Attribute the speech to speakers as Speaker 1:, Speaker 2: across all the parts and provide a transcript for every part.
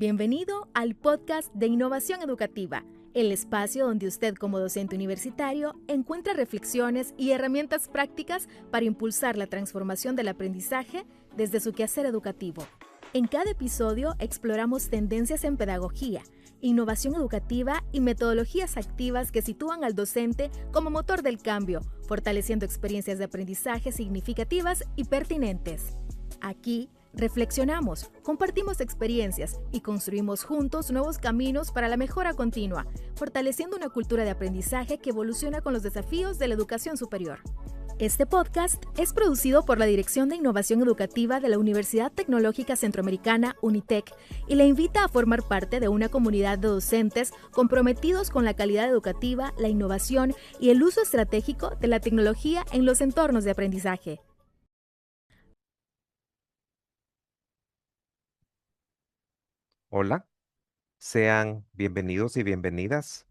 Speaker 1: Bienvenido al podcast de Innovación Educativa, el espacio donde usted como docente universitario encuentra reflexiones y herramientas prácticas para impulsar la transformación del aprendizaje desde su quehacer educativo. En cada episodio exploramos tendencias en pedagogía, innovación educativa y metodologías activas que sitúan al docente como motor del cambio, fortaleciendo experiencias de aprendizaje significativas y pertinentes. Aquí reflexionamos, compartimos experiencias y construimos juntos nuevos caminos para la mejora continua, fortaleciendo una cultura de aprendizaje que evoluciona con los desafíos de la educación superior. Este podcast es producido por la Dirección de Innovación Educativa de la Universidad Tecnológica Centroamericana, UNITEC, y le invita a formar parte de una comunidad de docentes comprometidos con la calidad educativa, la innovación y el uso estratégico de la tecnología en los entornos de aprendizaje.
Speaker 2: Hola, sean bienvenidos y bienvenidas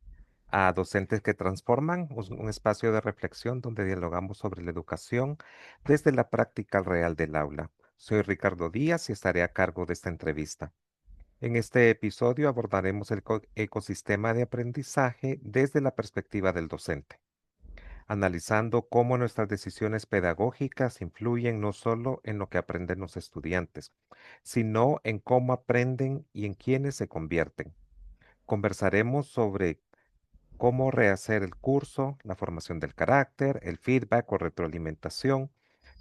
Speaker 2: a Docentes que Transforman, un espacio de reflexión donde dialogamos sobre la educación desde la práctica real del aula. Soy Ricardo Díaz y estaré a cargo de esta entrevista. En este episodio abordaremos el ecosistema de aprendizaje desde la perspectiva del docente, analizando cómo nuestras decisiones pedagógicas influyen no solo en lo que aprenden los estudiantes, sino en cómo aprenden y en quiénes se convierten. Conversaremos sobre cómo rehacer el curso, la formación del carácter, el feedback o retroalimentación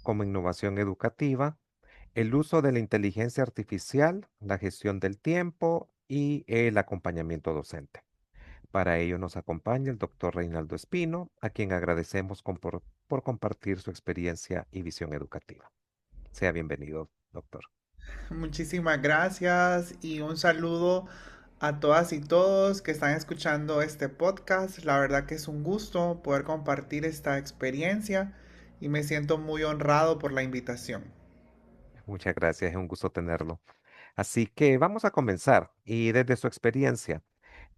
Speaker 2: como innovación educativa, el uso de la inteligencia artificial, la gestión del tiempo y el acompañamiento docente. Para ello nos acompaña el doctor Reinaldo Espino, a quien agradecemos por compartir su experiencia y visión educativa. Sea bienvenido, doctor.
Speaker 3: Muchísimas gracias y un saludo a todas y todos que están escuchando este podcast. La verdad que es un gusto poder compartir esta experiencia y me siento muy honrado por la invitación.
Speaker 2: Muchas gracias, es un gusto tenerlo. Así que vamos a comenzar y desde su experiencia,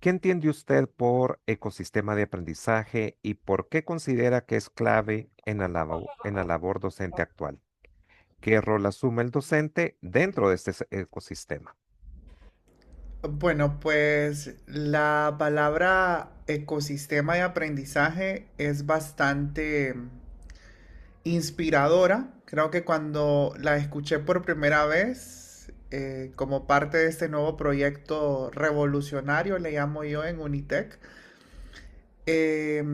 Speaker 2: ¿qué entiende usted por ecosistema de aprendizaje y por qué considera que es clave en la labor docente actual? ¿Qué rol asume el docente dentro de este ecosistema?
Speaker 3: Bueno, pues la palabra ecosistema de aprendizaje es bastante inspiradora. Creo que cuando la escuché por primera vez, como parte de este nuevo proyecto revolucionario, le llamo yo en Unitec, es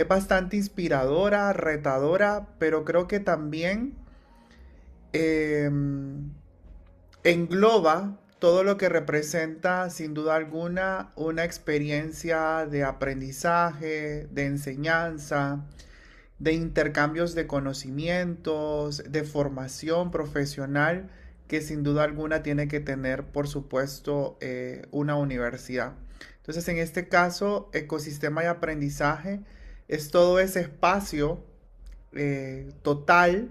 Speaker 3: bastante inspiradora, retadora, pero creo que también engloba todo lo que representa, sin duda alguna, una experiencia de aprendizaje, de enseñanza, de intercambios de conocimientos, de formación profesional que sin duda alguna tiene que tener, por supuesto, una universidad. Entonces, en este caso, ecosistema de aprendizaje es todo ese espacio total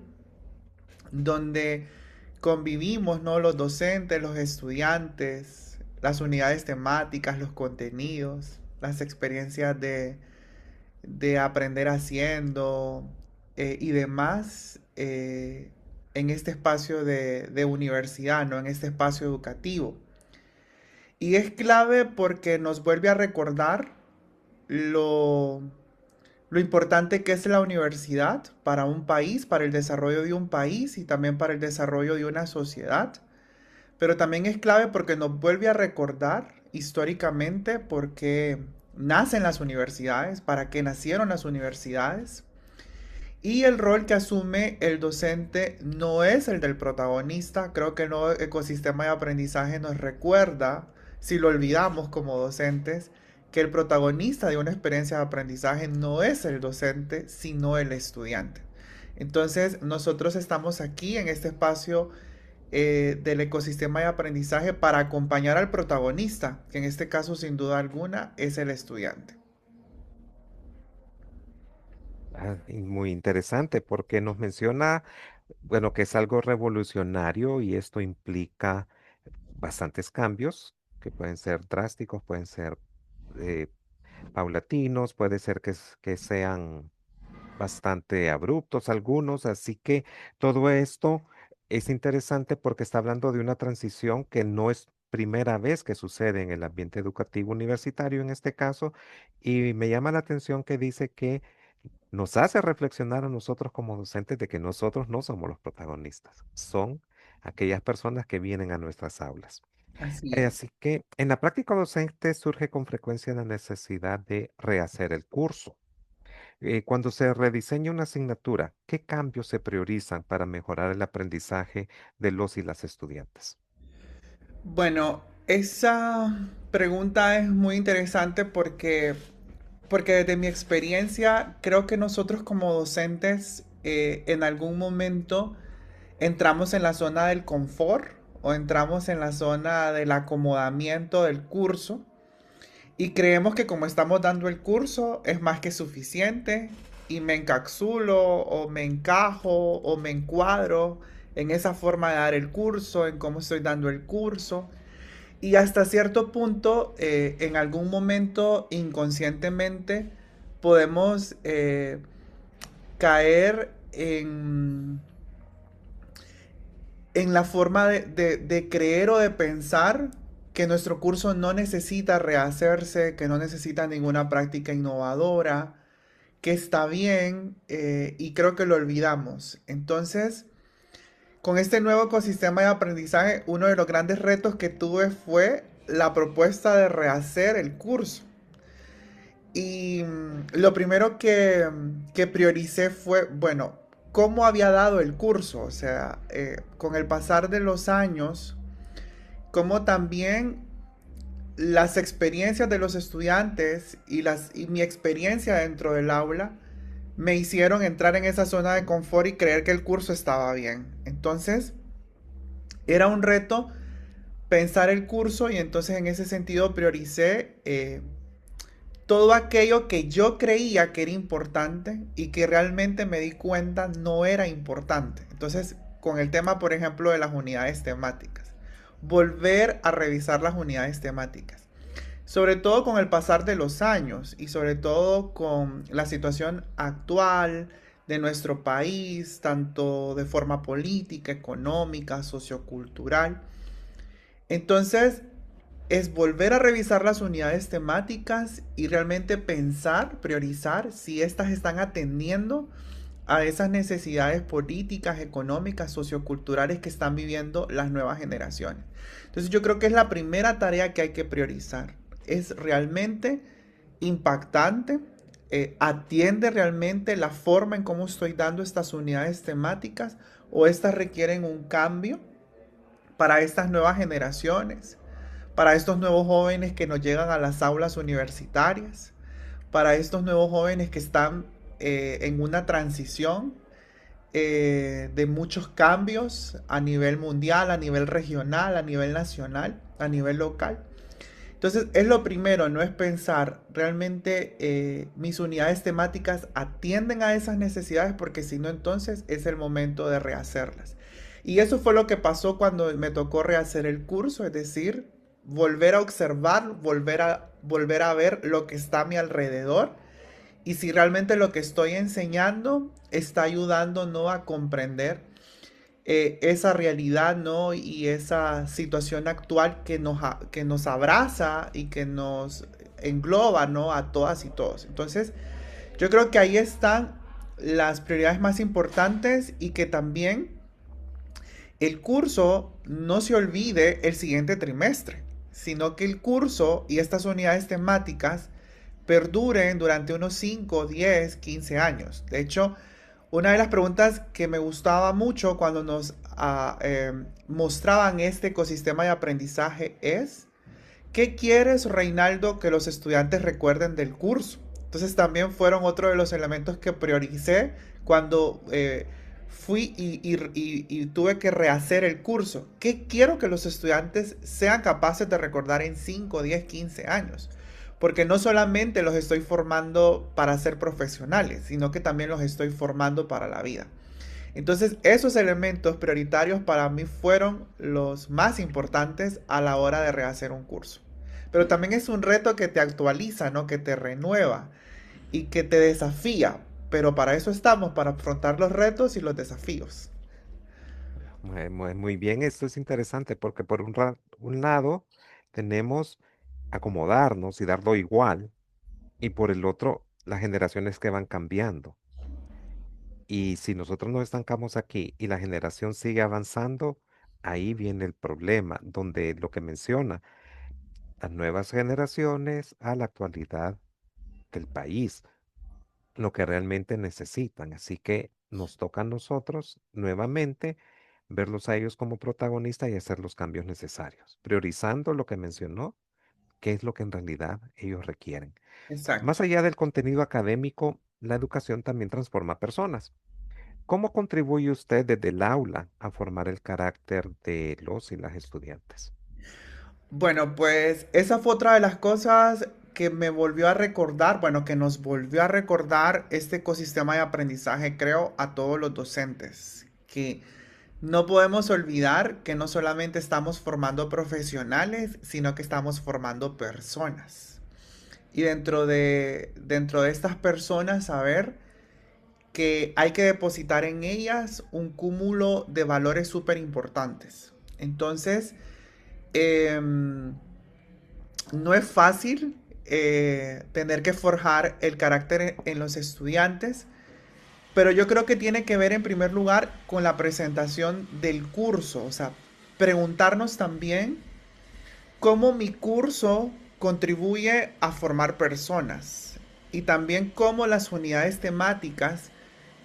Speaker 3: donde convivimos, ¿no? Los docentes, los estudiantes, las unidades temáticas, los contenidos, las experiencias de aprender haciendo y demás en este espacio de universidad, ¿no? En este espacio educativo. Y es clave porque nos vuelve a recordar lo, lo importante que es la universidad para un país, para el desarrollo de un país y también para el desarrollo de una sociedad. Pero también es clave porque nos vuelve a recordar históricamente por qué nacen las universidades, para qué nacieron las universidades. Y el rol que asume el docente no es el del protagonista. Creo que el nuevo ecosistema de aprendizaje nos recuerda, si lo olvidamos como docentes, que el protagonista de una experiencia de aprendizaje no es el docente, sino el estudiante. Entonces, nosotros estamos aquí en este espacio del ecosistema de aprendizaje para acompañar al protagonista, que en este caso, sin duda alguna, es el estudiante.
Speaker 2: Y muy interesante porque nos menciona, bueno, que es algo revolucionario y esto implica bastantes cambios que pueden ser drásticos, pueden ser eh, paulatinos, puede ser que sean bastante abruptos algunos, así que todo esto es interesante porque está hablando de una transición que no es primera vez que sucede en el ambiente educativo universitario en este caso, y me llama la atención que dice que nos hace reflexionar a nosotros como docentes de que nosotros no somos los protagonistas, son aquellas personas que vienen a nuestras aulas.
Speaker 3: Así es.
Speaker 2: Así que en la práctica docente surge con frecuencia la necesidad de rehacer el curso. Cuando se rediseña una asignatura, ¿qué cambios se priorizan para mejorar el aprendizaje de los y las estudiantes?
Speaker 3: Bueno, esa pregunta es muy interesante porque desde mi experiencia creo que nosotros como docentes en algún momento entramos en la zona del confort o entramos en la zona del acomodamiento del curso y creemos que como estamos dando el curso es más que suficiente y me encapsulo o me encajo o me encuadro en esa forma de dar el curso, en cómo estoy dando el curso. Y hasta cierto punto, en algún momento inconscientemente podemos caer en la forma de creer o de pensar que nuestro curso no necesita rehacerse, que no necesita ninguna práctica innovadora, que está bien y creo que lo olvidamos. Entonces, con este nuevo ecosistema de aprendizaje, uno de los grandes retos que tuve fue la propuesta de rehacer el curso. Y lo primero que prioricé fue, bueno, cómo había dado el curso. O sea, con el pasar de los años, cómo también las experiencias de los estudiantes y mi experiencia dentro del aula me hicieron entrar en esa zona de confort y creer que el curso estaba bien. Entonces, era un reto pensar el curso y entonces en ese sentido prioricé todo aquello que yo creía que era importante y que realmente me di cuenta no era importante. Entonces, con el tema, por ejemplo, de las unidades temáticas, volver a revisar las unidades temáticas. Sobre todo con el pasar de los años y sobre todo con la situación actual de nuestro país, tanto de forma política, económica, sociocultural. Entonces, es volver a revisar las unidades temáticas y realmente pensar, priorizar si estas están atendiendo a esas necesidades políticas, económicas, socioculturales que están viviendo las nuevas generaciones. Entonces yo creo que es la primera tarea que hay que priorizar. Es realmente impactante, atiende realmente la forma en cómo estoy dando estas unidades temáticas o estas requieren un cambio para estas nuevas generaciones, para estos nuevos jóvenes que nos llegan a las aulas universitarias, para estos nuevos jóvenes que están en una transición de muchos cambios a nivel mundial, a nivel regional, a nivel nacional, a nivel local. Entonces es lo primero, no es pensar realmente mis unidades temáticas atienden a esas necesidades porque si no entonces es el momento de rehacerlas. Y eso fue lo que pasó cuando me tocó rehacer el curso, es decir, volver a observar, volver a ver lo que está a mi alrededor y si realmente lo que estoy enseñando está ayudando no a comprender esa realidad, ¿no? Y esa situación actual que nos abraza y que nos engloba, ¿no? A todas y todos. Entonces, yo creo que ahí están las prioridades más importantes y que también el curso no se olvide el siguiente trimestre, sino que el curso y estas unidades temáticas perduren durante unos 5, 10, 15 años. De hecho, una de las preguntas que me gustaba mucho cuando nos mostraban este ecosistema de aprendizaje es, ¿qué quieres, Reinaldo, que los estudiantes recuerden del curso? Entonces también fueron otro de los elementos que prioricé cuando fui y tuve que rehacer el curso. ¿Qué quiero que los estudiantes sean capaces de recordar en 5, 10, 15 años? Porque no solamente los estoy formando para ser profesionales, sino que también los estoy formando para la vida. Entonces, esos elementos prioritarios para mí fueron los más importantes a la hora de rehacer un curso. Pero también es un reto que te actualiza, ¿no? Que te renueva y que te desafía. Pero para eso estamos, para afrontar los retos y los desafíos.
Speaker 2: Muy bien, esto es interesante porque por un lado tenemos acomodarnos y darlo igual y por el otro las generaciones que van cambiando. Y si nosotros nos estancamos aquí y la generación sigue avanzando, ahí viene el problema, donde lo que menciona, las nuevas generaciones a la actualidad del país, lo que realmente necesitan. Así que nos toca a nosotros nuevamente verlos a ellos como protagonistas y hacer los cambios necesarios, priorizando lo que mencionó, qué es lo que en realidad ellos requieren.
Speaker 3: Exacto.
Speaker 2: Más allá del contenido académico, la educación también transforma personas. ¿Cómo contribuye usted desde el aula a formar el carácter de los y las estudiantes?
Speaker 3: Bueno, pues esa fue otra de las cosas que me volvió a recordar, bueno, que nos volvió a recordar este ecosistema de aprendizaje, creo, a todos los docentes, que no podemos olvidar que no solamente estamos formando profesionales, sino que estamos formando personas. Y dentro de estas personas, saber que hay que depositar en ellas un cúmulo de valores súper importantes. Entonces, em, no es fácil tener que forjar el carácter en los estudiantes, pero yo creo que tiene que ver en primer lugar con la presentación del curso, o sea, preguntarnos también cómo mi curso contribuye a formar personas y también cómo las unidades temáticas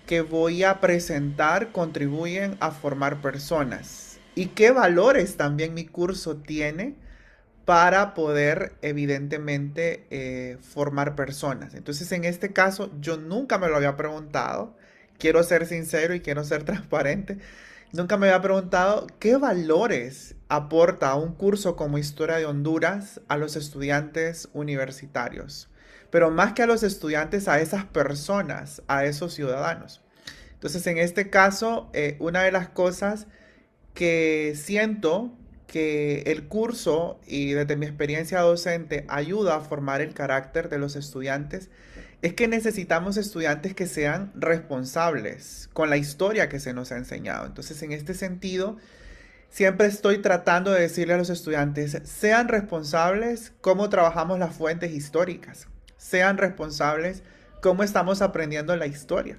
Speaker 3: que voy a presentar contribuyen a formar personas y qué valores también mi curso tiene para poder evidentemente formar personas. Entonces en este caso yo nunca me lo había preguntado, quiero ser sincero y quiero ser transparente, nunca me había preguntado qué valores aporta un curso como Historia de Honduras a los estudiantes universitarios, pero más que a los estudiantes, a esas personas, a esos ciudadanos. Entonces en este caso, una de las cosas que siento que el curso y desde mi experiencia docente ayuda a formar el carácter de los estudiantes es que necesitamos estudiantes que sean responsables con la historia que se nos ha enseñado. Entonces, en este sentido, siempre estoy tratando de decirle a los estudiantes, sean responsables cómo trabajamos las fuentes históricas, sean responsables cómo estamos aprendiendo la historia.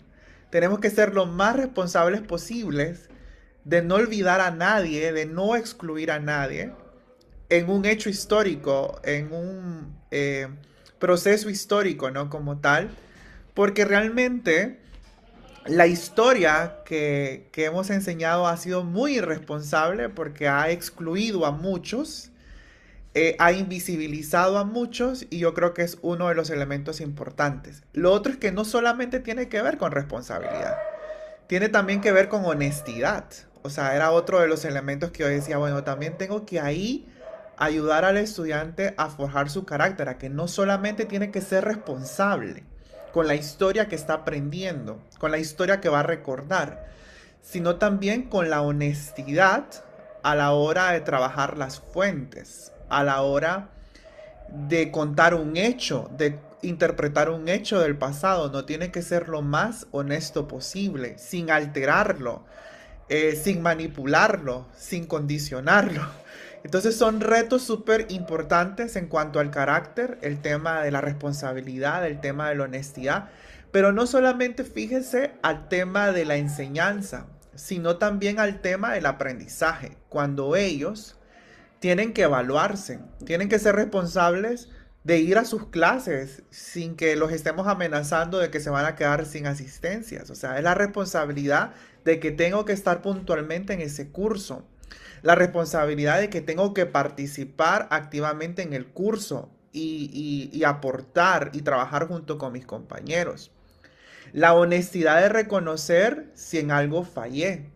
Speaker 3: Tenemos que ser lo más responsables posibles de no olvidar a nadie, de no excluir a nadie en un hecho histórico, en un proceso histórico, ¿no? Como tal, porque realmente la historia que hemos enseñado ha sido muy irresponsable porque ha excluido a muchos, ha invisibilizado a muchos y yo creo que es uno de los elementos importantes. Lo otro es que no solamente tiene que ver con responsabilidad, tiene también que ver con honestidad. O sea, era otro de los elementos que yo decía, bueno, también tengo que ahí ayudar al estudiante a forjar su carácter, a que no solamente tiene que ser responsable con la historia que está aprendiendo, con la historia que va a recordar, sino también con la honestidad a la hora de trabajar las fuentes, a la hora de contar un hecho, de interpretar un hecho del pasado. No tiene que ser lo más honesto posible, sin alterarlo, sin manipularlo, sin condicionarlo. Entonces son retos súper importantes en cuanto al carácter, el tema de la responsabilidad, el tema de la honestidad, pero no solamente fíjese al tema de la enseñanza, sino también al tema del aprendizaje, cuando ellos tienen que evaluarse, tienen que ser responsables de ir a sus clases sin que los estemos amenazando de que se van a quedar sin asistencias. O sea, es la responsabilidad de que tengo que estar puntualmente en ese curso. La responsabilidad de que tengo que participar activamente en el curso y aportar y trabajar junto con mis compañeros. La honestidad de reconocer si en algo fallé.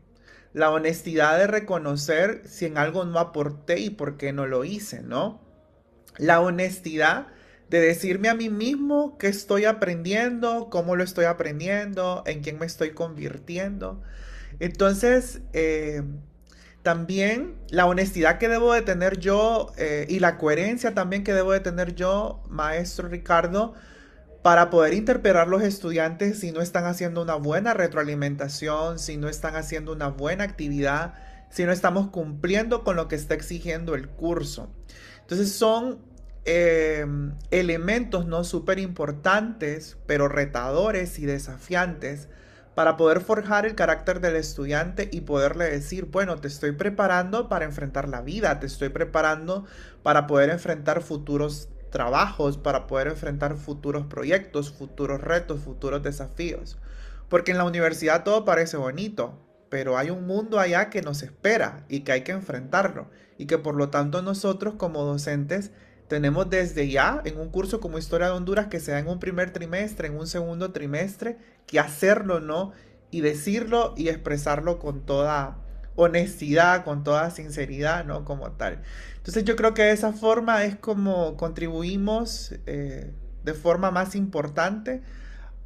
Speaker 3: La honestidad de reconocer si en algo no aporté y por qué no lo hice, ¿no? La honestidad de decirme a mí mismo qué estoy aprendiendo, cómo lo estoy aprendiendo, en quién me estoy convirtiendo. Entonces, también la honestidad que debo de tener yo y la coherencia también que debo de tener yo, maestro Ricardo, para poder interpelar los estudiantes si no están haciendo una buena retroalimentación, si no están haciendo una buena actividad, si no estamos cumpliendo con lo que está exigiendo el curso. Entonces son elementos no súper importantes, pero retadores y desafiantes para poder forjar el carácter del estudiante y poderle decir, bueno, te estoy preparando para enfrentar la vida, te estoy preparando para poder enfrentar futuros trabajos, para poder enfrentar futuros proyectos, futuros retos, futuros desafíos. Porque en la universidad todo parece bonito, pero hay un mundo allá que nos espera y que hay que enfrentarlo. Y que por lo tanto nosotros como docentes tenemos desde ya en un curso como Historia de Honduras que se da en un primer trimestre, en un segundo trimestre, que hacerlo, ¿no? Y decirlo y expresarlo con toda honestidad, con toda sinceridad, ¿no? Como tal. Entonces yo creo que de esa forma es como contribuimos de forma más importante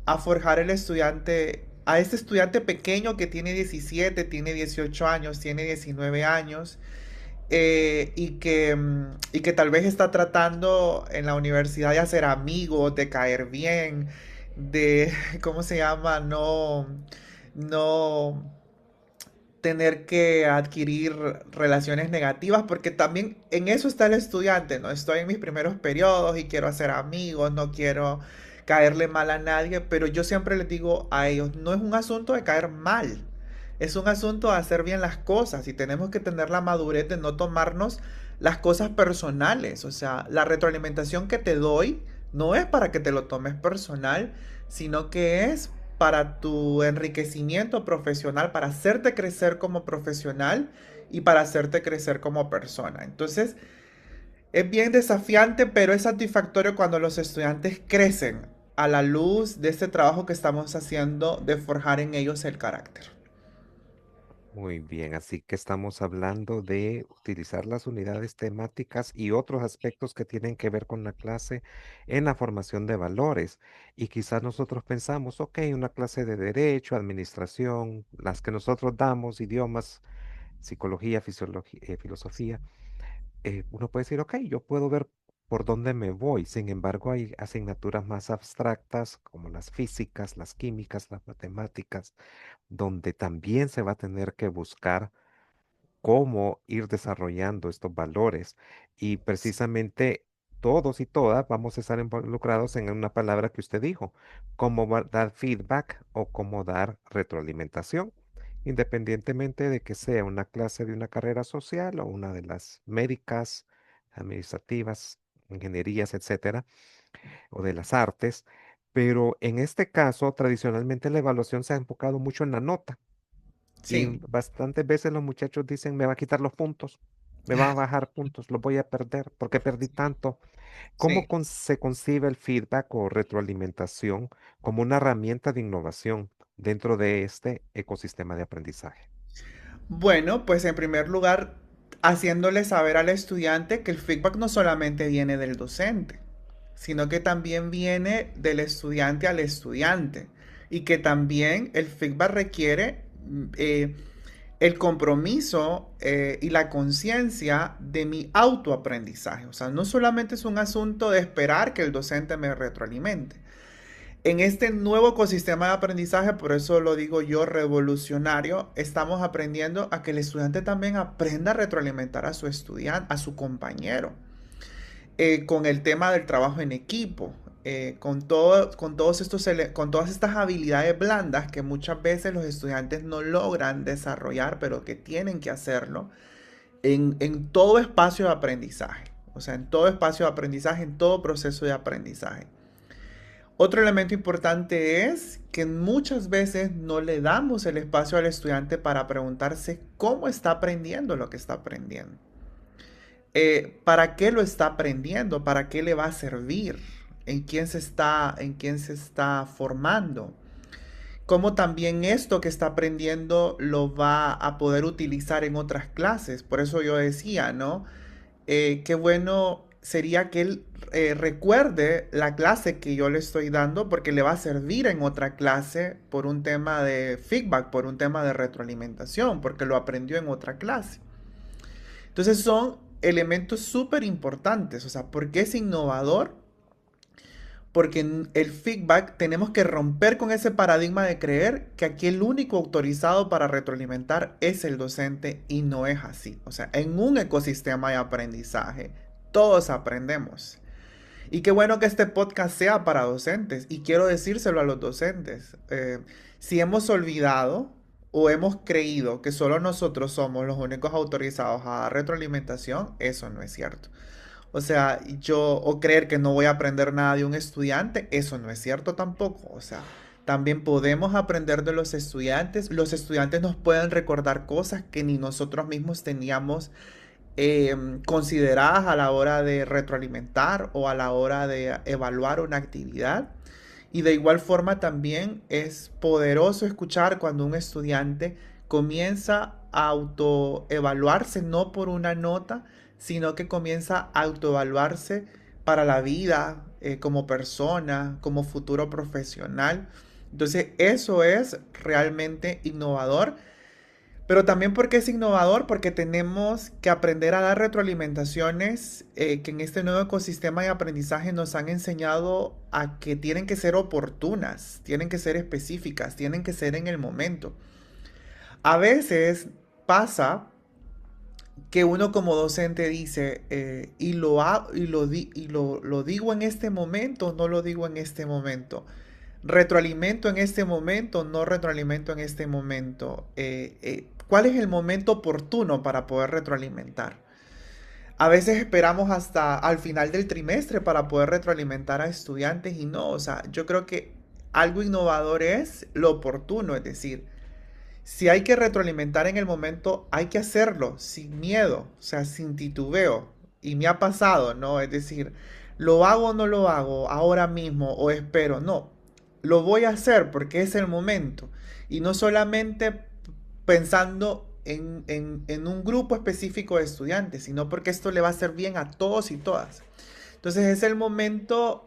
Speaker 3: a forjar el estudiante, a este estudiante pequeño que tiene 17, tiene 18 años, tiene 19 años, y que tal vez está tratando en la universidad de hacer amigos, de caer bien, de, ¿cómo se llama? No tener que adquirir relaciones negativas, porque también en eso está el estudiante, ¿no? Estoy en mis primeros periodos y quiero hacer amigos, no quiero caerle mal a nadie, pero yo siempre les digo a ellos, no es un asunto de caer mal, es un asunto de hacer bien las cosas y tenemos que tener la madurez de no tomarnos las cosas personales, o sea, la retroalimentación que te doy no es para que te lo tomes personal, sino que es para tu enriquecimiento profesional, para hacerte crecer como profesional y para hacerte crecer como persona. Entonces, es bien desafiante, pero es satisfactorio cuando los estudiantes crecen a la luz de este trabajo que estamos haciendo de forjar en ellos el carácter.
Speaker 2: Muy bien, así que estamos hablando de utilizar las unidades temáticas y otros aspectos que tienen que ver con la clase en la formación de valores. Y quizás nosotros pensamos, ok, una clase de derecho, administración, las que nosotros damos, idiomas, psicología, filosofía, uno puede decir, ok, yo puedo ver por dónde me voy. Sin embargo, hay asignaturas más abstractas como las físicas, las químicas, las matemáticas, donde también se va a tener que buscar cómo ir desarrollando estos valores. Y precisamente todos y todas vamos a estar involucrados en una palabra que usted dijo, cómo dar feedback o cómo dar retroalimentación, independientemente de que sea una clase de una carrera social o una de las médicas, administrativas, ingenierías, etcétera, o de las artes. Pero en este caso, tradicionalmente la evaluación se ha enfocado mucho en la nota. Y
Speaker 3: Sí.
Speaker 2: bastantes veces los muchachos dicen, me va a quitar los puntos, me va a bajar puntos, los voy a perder, porque perdí tanto. ¿Cómo
Speaker 3: Sí.
Speaker 2: se concibe el feedback o retroalimentación como una herramienta de innovación dentro de este ecosistema de aprendizaje?
Speaker 3: Bueno, pues en primer lugar, haciéndole saber al estudiante que el feedback no solamente viene del docente, sino que también viene del estudiante al estudiante y que también el feedback requiere el compromiso y la conciencia de mi autoaprendizaje. O sea, no solamente es un asunto de esperar que el docente me retroalimente. En este nuevo ecosistema de aprendizaje, por eso lo digo yo revolucionario, estamos aprendiendo a que el estudiante también aprenda a retroalimentar a su estudiante, a su compañero, con el tema del trabajo en equipo, con todas estas habilidades blandas que muchas veces los estudiantes no logran desarrollar, pero que tienen que hacerlo en todo espacio de aprendizaje. O sea, en todo espacio de aprendizaje, en todo proceso de aprendizaje. Otro elemento importante es que muchas veces no le damos el espacio al estudiante para preguntarse cómo está aprendiendo lo que está aprendiendo. ¿Para qué lo está aprendiendo? ¿Para qué le va a servir? En quién se está formando? ¿Cómo también esto que está aprendiendo lo va a poder utilizar en otras clases? Por eso yo decía, ¿no? Qué bueno sería que él recuerde la clase que yo le estoy dando porque le va a servir en otra clase por un tema de feedback, por un tema de retroalimentación, porque lo aprendió en otra clase. Entonces son elementos súper importantes, o sea, ¿por qué es innovador? porque el feedback tenemos que romper con ese paradigma de creer que aquí el único autorizado para retroalimentar es el docente y no es así. O sea, en un ecosistema de aprendizaje todos aprendemos. Y qué bueno que este podcast sea para docentes y quiero decírselo a los docentes. Si hemos olvidado o hemos creído que solo nosotros somos los únicos autorizados a dar retroalimentación, eso no es cierto. O sea, o creer que no voy a aprender nada de un estudiante, eso no es cierto tampoco. O sea, también podemos aprender de los estudiantes. Los estudiantes nos pueden recordar cosas que ni nosotros mismos teníamos consideradas a la hora de retroalimentar o a la hora de evaluar una actividad. Y de igual forma también es poderoso escuchar cuando un estudiante comienza a autoevaluarse no por una nota, sino que comienza a autoevaluarse para la vida, como persona, como futuro profesional. Entonces eso es realmente innovador, pero también porque es innovador, porque tenemos que aprender a dar retroalimentaciones que en este nuevo ecosistema de aprendizaje nos han enseñado a que tienen que ser oportunas, tienen que ser específicas, tienen que ser en el momento. A veces pasa que uno como docente dice, lo digo en este momento, no lo digo en este momento. Retroalimento en este momento, no retroalimento en este momento. ¿Cuál es el momento oportuno para poder retroalimentar? A veces esperamos hasta al final del trimestre para poder retroalimentar a estudiantes y no, o sea, yo creo que algo innovador es lo oportuno, es decir, si hay que retroalimentar en el momento, hay que hacerlo sin miedo, o sea, sin titubeo. Y me ha pasado, ¿no? Es decir, ¿lo hago o no lo hago ahora mismo o espero? No, lo voy a hacer porque es el momento. Y no solamente pensando en un grupo específico de estudiantes, sino porque esto le va a hacer bien a todos y todas. Entonces es el momento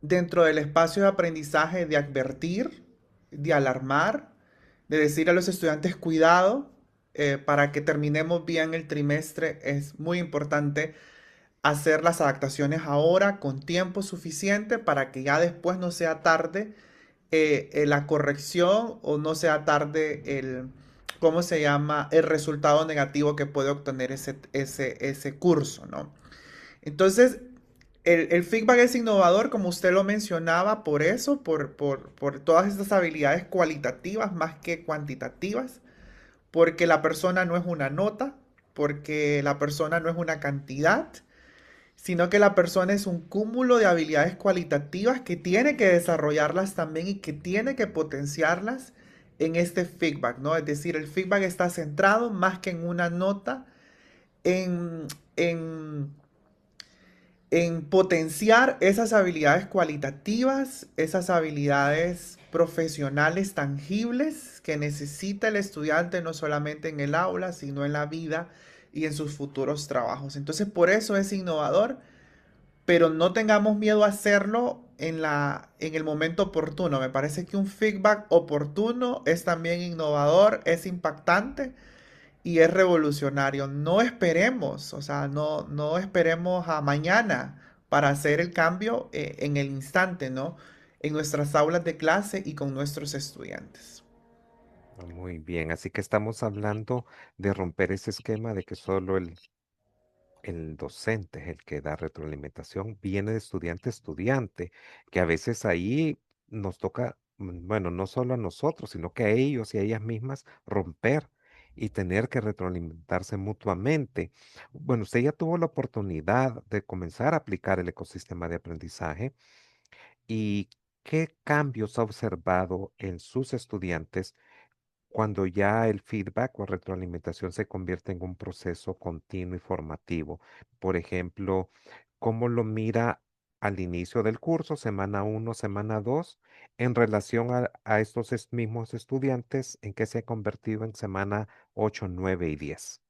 Speaker 3: dentro del espacio de aprendizaje de advertir, de alarmar, de decir a los estudiantes cuidado, para que terminemos bien el trimestre. Es muy importante hacer las adaptaciones ahora con tiempo suficiente para que ya después no sea tarde la corrección o no sea tarde ¿cómo se llama? El resultado negativo que puede obtener ese curso, ¿no? Entonces, el feedback es innovador, como usted lo mencionaba, por eso, por todas estas habilidades cualitativas más que cuantitativas, porque la persona no es una nota, porque la persona no es una cantidad, sino que la persona es un cúmulo de habilidades cualitativas que tiene que desarrollarlas también y que tiene que potenciarlas en este feedback, ¿no? Es decir, el feedback está centrado más que en una nota, en, en potenciar esas habilidades cualitativas, esas habilidades profesionales tangibles que necesita el estudiante no solamente en el aula, sino en la vida y en sus futuros trabajos. Entonces, por eso es innovador, pero no tengamos miedo a hacerlo en el momento oportuno. Me parece que un feedback oportuno es también innovador, es impactante y es revolucionario. No esperemos, o sea, no esperemos a mañana para hacer el cambio en el instante, ¿no? En nuestras aulas de clase y con nuestros estudiantes.
Speaker 2: Muy bien, así que estamos hablando de romper ese esquema de que solo el docente es el que da retroalimentación, viene de estudiante a estudiante, que a veces ahí nos toca, bueno, no solo a nosotros, sino que a ellos y a ellas mismas romper y tener que retroalimentarse mutuamente. Bueno, usted ya tuvo la oportunidad de comenzar a aplicar el ecosistema de aprendizaje y ¿qué cambios ha observado en sus estudiantes cuando ya el feedback o retroalimentación se convierte en un proceso continuo y formativo? Por ejemplo, ¿cómo lo mira al inicio del curso, semana uno, semana 2, en relación a estos mismos estudiantes en que se ha convertido en semana 8, 9 y 10?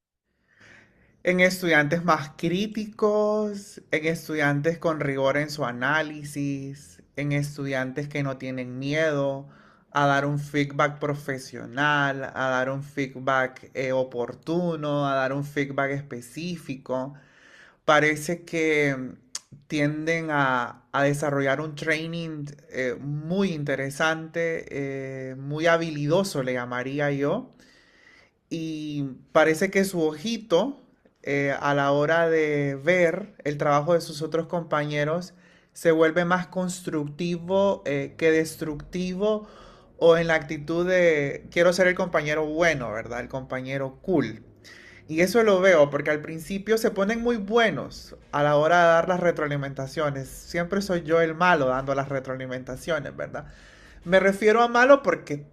Speaker 3: En estudiantes más críticos, en estudiantes con rigor en su análisis, en estudiantes que no tienen miedo a dar un feedback profesional, a dar un feedback oportuno, a dar un feedback específico. Parece que tienden a desarrollar un training muy interesante, muy habilidoso, le llamaría yo. Y parece que su ojito, a la hora de ver el trabajo de sus otros compañeros, se vuelve más constructivo que destructivo o en la actitud de quiero ser el compañero bueno, ¿verdad? El compañero cool. Y eso lo veo porque al principio se ponen muy buenos a la hora de dar las retroalimentaciones. Siempre soy yo el malo dando las retroalimentaciones, ¿verdad? Me refiero a malo porque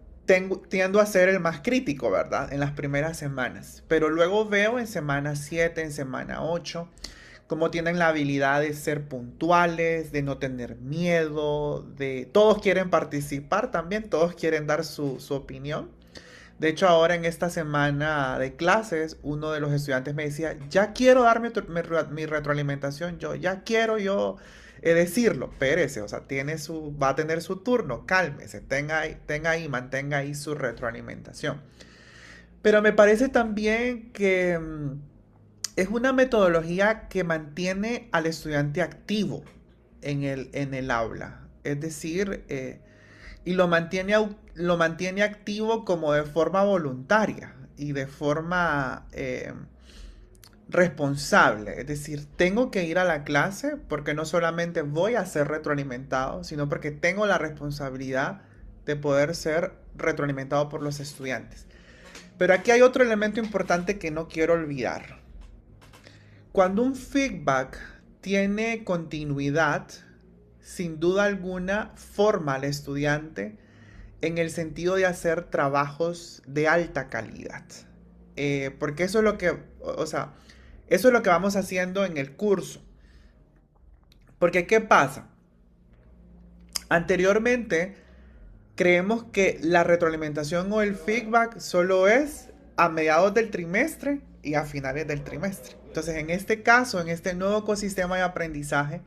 Speaker 3: tiendo a ser el más crítico, ¿verdad? En las primeras semanas. Pero luego veo en semana 7, en semana 8, cómo tienen la habilidad de ser puntuales, de no tener miedo, de... Todos quieren participar también, todos quieren dar su opinión. De hecho, ahora en esta semana de clases, uno de los estudiantes me decía, ya quiero darme mi retroalimentación, yo ya quiero yo decirlo, pérese, o sea, va a tener su turno, cálmese, tenga ahí, mantenga ahí su retroalimentación. Pero me parece también que es una metodología que mantiene al estudiante activo en el aula. Es decir, y lo mantiene activo como de forma voluntaria y de forma responsable. Es decir, tengo que ir a la clase porque no solamente voy a ser retroalimentado, sino porque tengo la responsabilidad de poder ser retroalimentado por los estudiantes. Pero aquí hay otro elemento importante que no quiero olvidar. Cuando un feedback tiene continuidad, sin duda alguna forma al estudiante en el sentido de hacer trabajos de alta calidad. Porque eso es lo que, o sea, eso es lo que vamos haciendo en el curso. Porque ¿qué pasa? Anteriormente creemos que la retroalimentación o el feedback solo es a mediados del trimestre y a finales del trimestre. Entonces, en este caso, en este nuevo ecosistema de aprendizaje,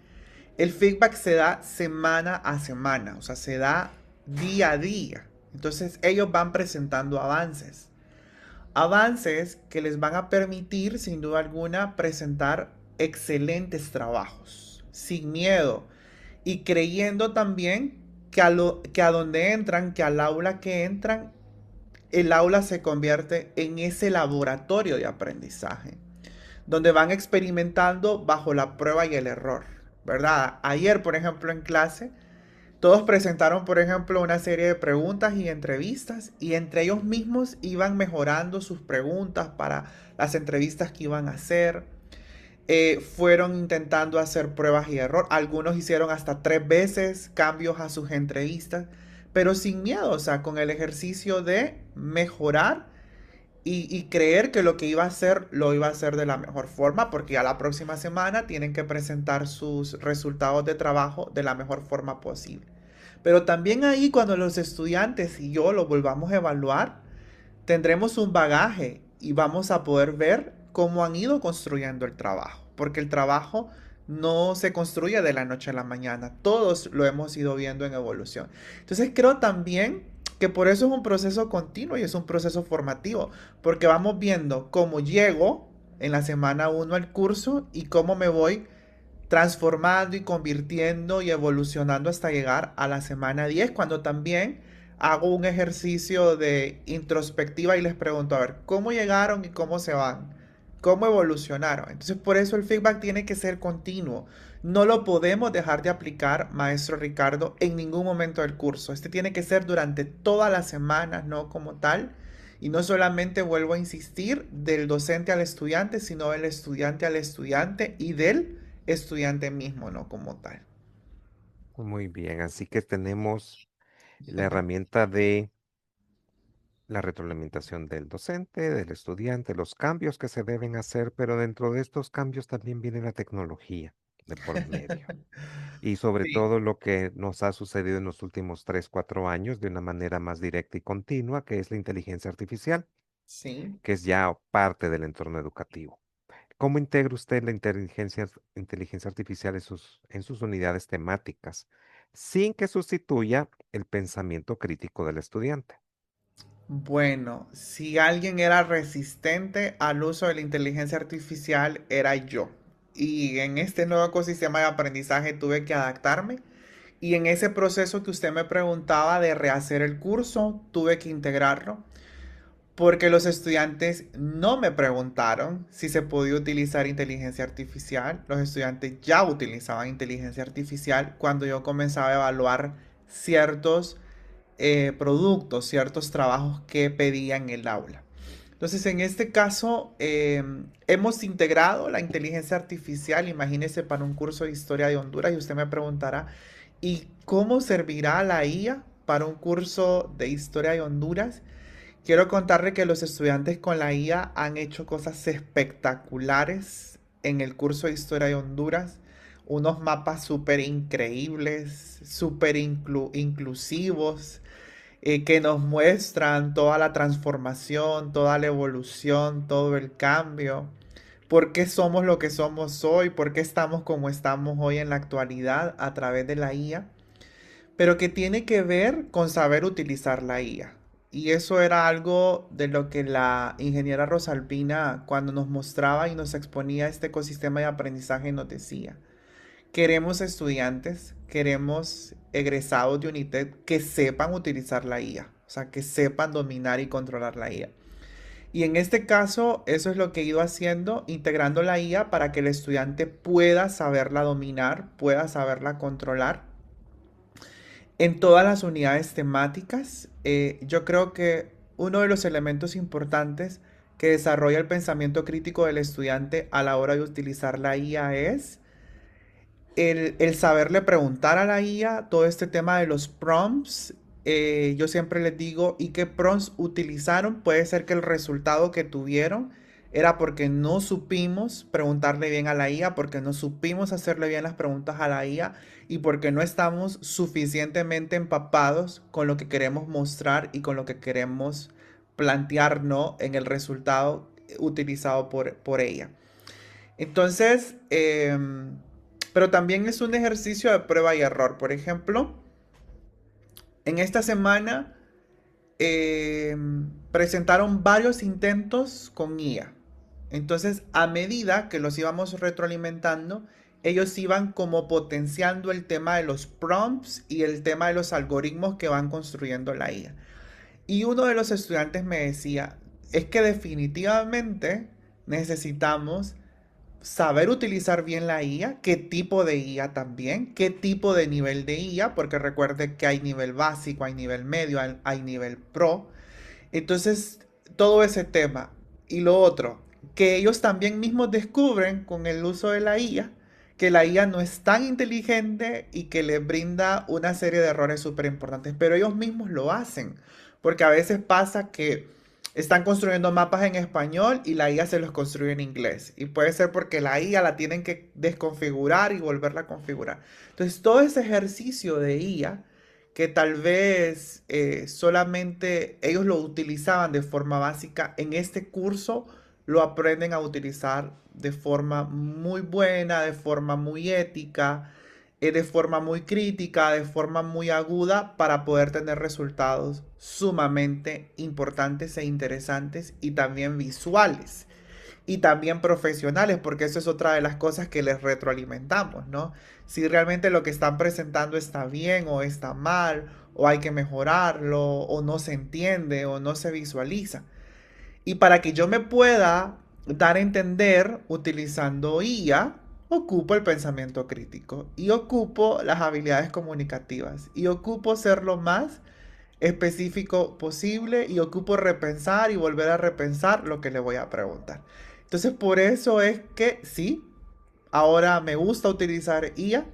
Speaker 3: el feedback se da semana a semana, o sea, se da día a día. Entonces, ellos van presentando avances. Avances que les van a permitir, sin duda alguna, presentar excelentes trabajos, sin miedo y creyendo también que a donde entran, que al aula que entran, el aula se convierte en ese laboratorio de aprendizaje, donde van experimentando bajo la prueba y el error, ¿verdad? Ayer, por ejemplo, en clase, todos presentaron, por ejemplo, una serie de preguntas y entrevistas y entre ellos mismos iban mejorando sus preguntas para las entrevistas que iban a hacer. Fueron intentando hacer pruebas y error. Algunos hicieron hasta 3 veces cambios a sus entrevistas, pero sin miedo, o sea, con el ejercicio de mejorar y creer que lo que iba a hacer lo iba a hacer de la mejor forma, porque ya la próxima semana tienen que presentar sus resultados de trabajo de la mejor forma posible. Pero también ahí cuando los estudiantes y yo lo volvamos a evaluar, tendremos un bagaje y vamos a poder ver cómo han ido construyendo el trabajo, porque el trabajo no se construye de la noche a la mañana, todos lo hemos ido viendo en evolución. Entonces creo también que por eso es un proceso continuo y es un proceso formativo, porque vamos viendo cómo llego en la semana 1 al curso y cómo me voy transformando y convirtiendo y evolucionando hasta llegar a la semana 10 cuando también hago un ejercicio de introspectiva y les pregunto, a ver, ¿cómo llegaron y cómo se van? ¿Cómo evolucionaron? Entonces, por eso el feedback tiene que ser continuo. No lo podemos dejar de aplicar, maestro Ricardo, en ningún momento del curso. Este tiene que ser durante todas las semanas, no como tal. Y no solamente vuelvo a insistir del docente al estudiante, sino del estudiante al estudiante y del estudiante mismo, no como tal.
Speaker 2: Muy bien, así que tenemos la herramienta de la retroalimentación del docente, del estudiante, los cambios que se deben hacer, pero dentro de estos cambios también viene la tecnología de por medio. Y sobre
Speaker 3: Sí,
Speaker 2: todo lo que nos ha sucedido en los últimos 3, 4 años de una manera más directa y continua, que es la inteligencia artificial,
Speaker 3: sí.
Speaker 2: que es ya parte del entorno educativo. ¿Cómo integra usted la inteligencia artificial en sus unidades temáticas sin que sustituya el pensamiento crítico del estudiante?
Speaker 3: Bueno, si alguien era resistente al uso de la inteligencia artificial, era yo. y en este nuevo ecosistema de aprendizaje tuve que adaptarme. Y en ese proceso que usted me preguntaba de rehacer el curso, tuve que integrarlo porque los estudiantes no me preguntaron si se podía utilizar inteligencia artificial. Los estudiantes ya utilizaban inteligencia artificial cuando yo comenzaba a evaluar ciertos productos, ciertos trabajos que pedía en el aula. Entonces, en este caso, hemos integrado la inteligencia artificial, imagínese, para un curso de historia de Honduras, y usted me preguntará, ¿y cómo servirá la IA para un curso de historia de Honduras? Quiero contarle que los estudiantes con la IA han hecho cosas espectaculares en el curso de historia de Honduras, unos mapas súper increíbles, súper inclusivos, que nos muestran toda la transformación, toda la evolución, todo el cambio, por qué somos lo que somos hoy, por qué estamos como estamos hoy en la actualidad a través de la IA, pero que tiene que ver con saber utilizar la IA. Y eso era algo de lo que la ingeniera Rosalpina, cuando nos mostraba y nos exponía este ecosistema de aprendizaje, nos decía. Queremos estudiantes, queremos egresados de UNITED que sepan utilizar la IA, o sea, que sepan dominar y controlar la IA. Y en este caso, eso es lo que he ido haciendo, integrando la IA para que el estudiante pueda saberla dominar, pueda saberla controlar en todas las unidades temáticas. Yo creo que uno de los elementos importantes que desarrolla el pensamiento crítico del estudiante a la hora de utilizar la IA es el saberle preguntar a la IA todo este tema de los prompts. Yo siempre les digo, ¿y qué prompts utilizaron? Puede ser que el resultado que tuvieron era porque no supimos preguntarle bien a la IA, porque no supimos hacerle bien las preguntas a la IA y porque no estamos suficientemente empapados con lo que queremos mostrar y con lo que queremos plantear, ¿no?, en el resultado utilizado por ella. Entonces, pero también es un ejercicio de prueba y error. Por ejemplo, en esta semana presentaron varios intentos con IA. Entonces, a medida que los íbamos retroalimentando, ellos iban como potenciando el tema de los prompts y el tema de los algoritmos que van construyendo la IA. Y uno de los estudiantes me decía, es que definitivamente necesitamos saber utilizar bien la IA, qué tipo de IA también, qué tipo de nivel de IA, porque recuerde que hay nivel básico, hay nivel medio, hay nivel pro. Entonces, todo ese tema. Y lo otro, que ellos también mismos descubren con el uso de la IA, que la IA no es tan inteligente y que les brinda una serie de errores súper importantes, pero ellos mismos lo hacen, porque a veces pasa que están construyendo mapas en español y la IA se los construye en inglés. Y puede ser porque la IA la tienen que desconfigurar y volverla a configurar. Entonces, todo ese ejercicio de IA que tal vez solamente ellos lo utilizaban de forma básica, en este curso lo aprenden a utilizar de forma muy buena, de forma muy ética, de forma muy crítica, de forma muy aguda para poder tener resultados sumamente importantes e interesantes y también visuales y también profesionales, porque eso es otra de las cosas que les retroalimentamos, ¿no? Si realmente lo que están presentando está bien o está mal, o hay que mejorarlo, o no se entiende, o no se visualiza. Y para que yo me pueda dar a entender utilizando IA, ocupo el pensamiento crítico y ocupo las habilidades comunicativas y ocupo ser lo más específico posible y ocupo repensar y volver a repensar lo que le voy a preguntar. Entonces, por eso es que sí, ahora me gusta utilizar IA,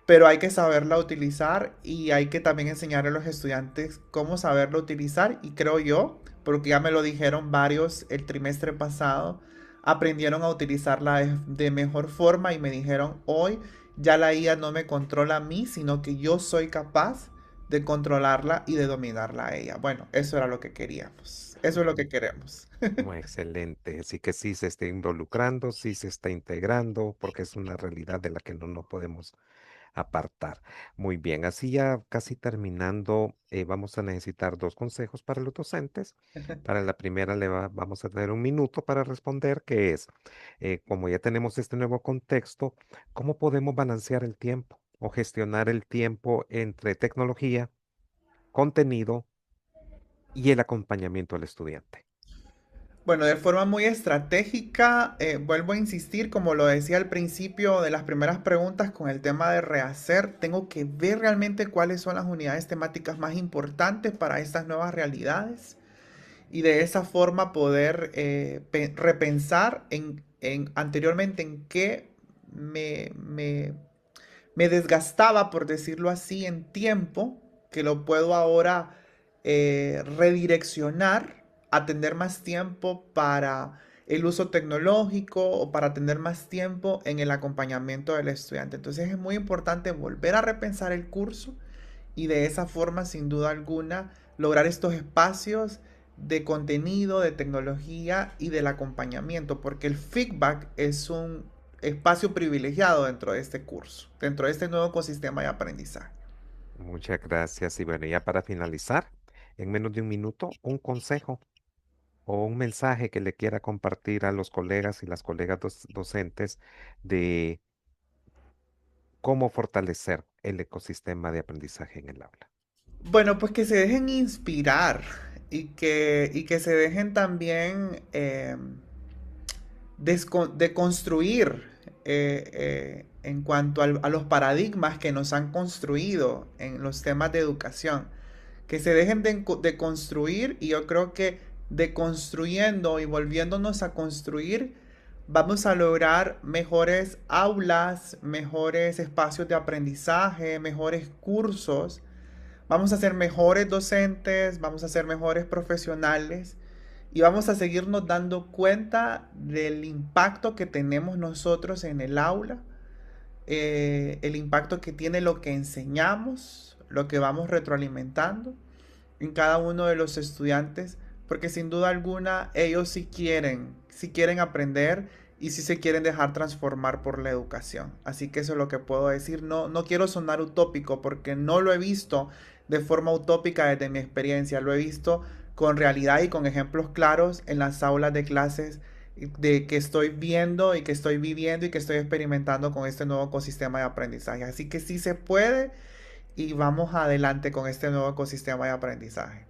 Speaker 3: pero hay que saberla utilizar y hay que también enseñar a los estudiantes cómo saberla utilizar. Y creo yo, porque ya me lo dijeron varios el trimestre pasado, aprendieron a utilizarla de mejor forma y me dijeron, hoy ya la IA no me controla a mí, sino que yo soy capaz de controlarla y de dominarla a ella. Bueno, eso era lo que queríamos. Eso es lo que queremos.
Speaker 2: Muy excelente. Así que sí se está involucrando, sí se está integrando, porque es una realidad de la que no nos podemos apartar. Muy bien, así ya casi terminando, vamos a necesitar dos consejos para los docentes. Para la primera vamos a tener un minuto para responder, que es, como ya tenemos este nuevo contexto, ¿cómo podemos balancear el tiempo o gestionar el tiempo entre tecnología, contenido y el acompañamiento al estudiante?
Speaker 3: Bueno, de forma muy estratégica, vuelvo a insistir, como lo decía al principio de las primeras preguntas con el tema de rehacer, tengo que ver realmente cuáles son las unidades temáticas más importantes para estas nuevas realidades y de esa forma poder repensar anteriormente en qué me desgastaba, por decirlo así, en tiempo, que lo puedo ahora redireccionar a tener más tiempo para el uso tecnológico o para tener más tiempo en el acompañamiento del estudiante. Entonces es muy importante volver a repensar el curso y de esa forma, sin duda alguna, lograr estos espacios de contenido, de tecnología y del acompañamiento, porque el feedback es un espacio privilegiado dentro de este curso, dentro de este nuevo ecosistema de aprendizaje.
Speaker 2: Muchas gracias. Y bueno, ya para finalizar, en menos de un minuto, un consejo o un mensaje que le quiera compartir a los colegas y las colegas docentes de cómo fortalecer el ecosistema de aprendizaje en el aula.
Speaker 3: Bueno, pues que se dejen inspirar y que se dejen también de construir en cuanto a los paradigmas que nos han construido en los temas de educación. Que se dejen de construir y yo creo que deconstruyendo y volviéndonos a construir, vamos a lograr mejores aulas, mejores espacios de aprendizaje, mejores cursos. Vamos a ser mejores docentes, vamos a ser mejores profesionales y vamos a seguirnos dando cuenta del impacto que tenemos nosotros en el aula, el impacto que tiene lo que enseñamos, lo que vamos retroalimentando en cada uno de los estudiantes, porque sin duda alguna ellos sí quieren aprender y sí se quieren dejar transformar por la educación. Así que eso es lo que puedo decir. No, no quiero sonar utópico porque no lo he visto de forma utópica desde mi experiencia. Lo he visto con realidad y con ejemplos claros en las aulas de clases de que estoy viendo y que estoy viviendo y que estoy experimentando con este nuevo ecosistema de aprendizaje. Así que sí se puede y vamos adelante con este nuevo ecosistema de aprendizaje.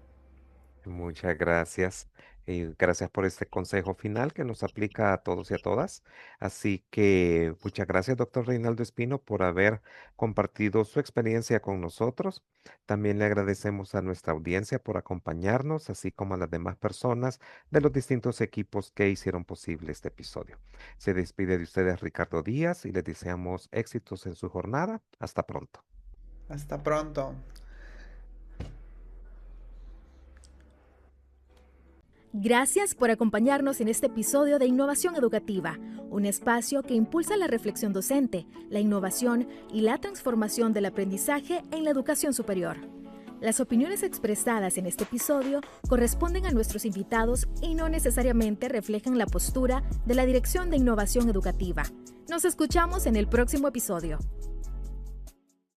Speaker 2: Muchas gracias. Y gracias por este consejo final que nos aplica a todos y a todas. Así que muchas gracias, doctor Reinaldo Espino, por haber compartido su experiencia con nosotros. También le agradecemos a nuestra audiencia por acompañarnos, así como a las demás personas de los distintos equipos que hicieron posible este episodio. Se despide de ustedes Ricardo Díaz y les deseamos éxitos en su jornada. Hasta pronto.
Speaker 3: Hasta pronto.
Speaker 1: Gracias por acompañarnos en este episodio de Innovación Educativa, un espacio que impulsa la reflexión docente, la innovación y la transformación del aprendizaje en la educación superior. Las opiniones expresadas en este episodio corresponden a nuestros invitados y no necesariamente reflejan la postura de la Dirección de Innovación Educativa. Nos escuchamos en el próximo episodio.